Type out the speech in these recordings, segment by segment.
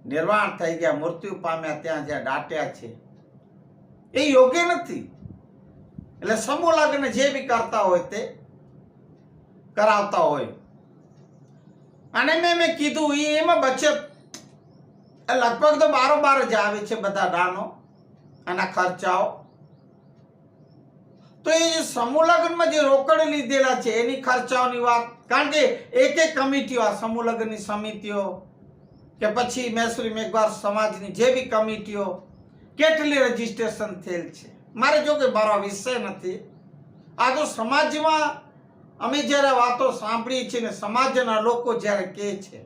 નિર્વાણ થઈ ગયા, મૃત્યુ પામ્યા, ત્યાં જ્યાં દાટ્યા છે એ યોગ્ય નથી. એટલે સમૂહ લગ્ન જે બી કરતા હોય તે કરાવતા હોય. અને મેં કીધું એમાં બચત લગભગ તો બારોબાર જ આવે છે બધા દાનો અને ખર્ચાઓ. તો એ સમૂહ લગ્નમાં જે રોકડ લીધેલા છે એની ખર્ચાઓની વાત, કારણ કે એક એક કમિટીઓ, આ સમૂહ લગ્નની સમિતિઓ કે પછી મહેસૂરી મેઘવાર સમાજની જે બી કમિટીઓ કેટલી રજીસ્ટ્રેશન થયેલ છે. મારે જો કે મારો વિષય નથી. આ તો સમાજમાં અમે જ્યારે વાતો સાંભળીએ છીએ ને સમાજના લોકો જ્યારે કહે છે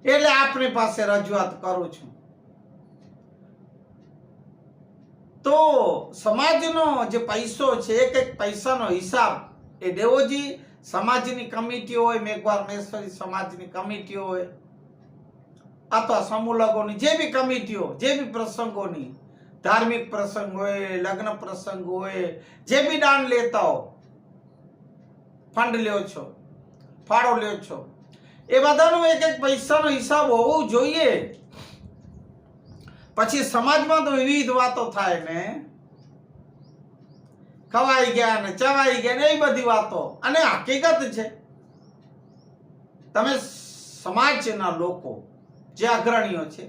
એટલે આપણી પાસે રજૂઆત કરું છું. તો સમાજનો જે પૈસો છે, એક એક પૈસાનો હિસાબ એ દેવોજી સમાજની કમિટીઓ હોય, મેઘવાર મહેશ્વરી સમાજની કમિટીઓ હોય, અથવા સમૂહ લગ્નોની જે બી કમિટીઓ, જે બી પ્રસંગોની, ધાર્મિક પ્રસંગ હોય, લગ્ન પ્રસંગ હોય, જે બી દાન લેતા હો, ફંડ લ્યો છો, ફાળો લ્યો છો, એ બધાનો એક એક પૈસાનો હિસાબ હોવો જોઈએ. પછી સમાજમાં તો વિવિધ વાતો થાય ને, ખવાઈ ગયા ને ચવાઈ ગયા ને એ બધી વાતો. અને હકીકત છે, તમે સમાજના લોકો જે અગ્રણીઓ છે,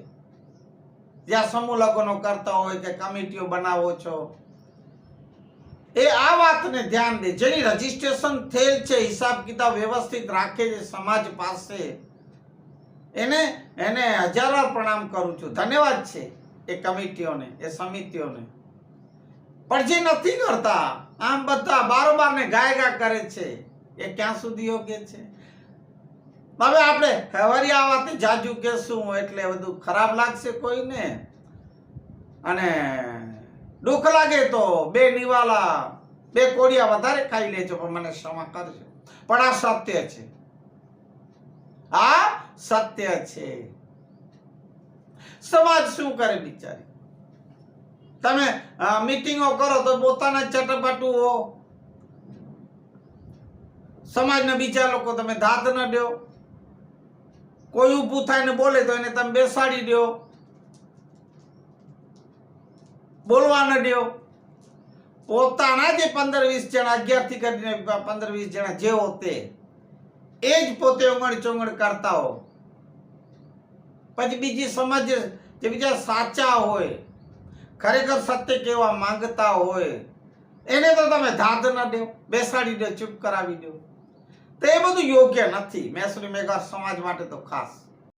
જ્યાં સમૂહ લગ્નો કરતા હોય કે કમિટીઓ બનાવો છો, એ આ વાતને ધ્યાન દે. જેની રજીસ્ટ્રેશન થયેલ છે, હિસાબ કિતાબ વ્યવસ્થિત રાખે છે સમાજ પાસે, એને હજારો પ્રણામ કરું છું. ધન્યવાદ છે એ કમિટીઓને, એ સમિતિઓને. પણ જે નથી કરતા, આમ બધા બારોબાર ને ગાયગા કરે છે, એ ક્યાં સુધી યોગ્ય છે? હવે આપણે વળી આ વાતે જાજુ કહેશું એટલે બધું ખરાબ લાગશે કોઈને, અને દુઃખ લાગે તો બે નિવાલા, બે કોડિયા વધારે ખાઈ લેજો, પણ મને ક્ષમા કરજો. પણ આ સત્ય છે, આ સત્ય છે. સમાજ શું કરે બિચારી? તમે મીટિંગો કરો તો પોતાના ચટપટુઓ, સમાજના બીજા લોકો તમે દાદ ન દો. કોઈ ઊભું થાય ને બોલે તો એને તમે બેસાડી દો, બોલવા ન દો. પોતાના જે 15-20 જણા, 11 થી કરીને 15-20 જણા જે હોતે એ જ પોતે ઉંગળ ચોંગળ કરતા હો. પછી બીજી સમાજ જે બીજા સાચા હોય, ખરેખર સત્ય કહેવા માંગતા હોય, એને તો તમે દાદ ન દો, બેસાડી દો, ચૂપ કરાવી દો. તો એ બધું યોગ્ય નથી, મહેસૂરી મેઘવાર સમાજ માટે તો ખાસ.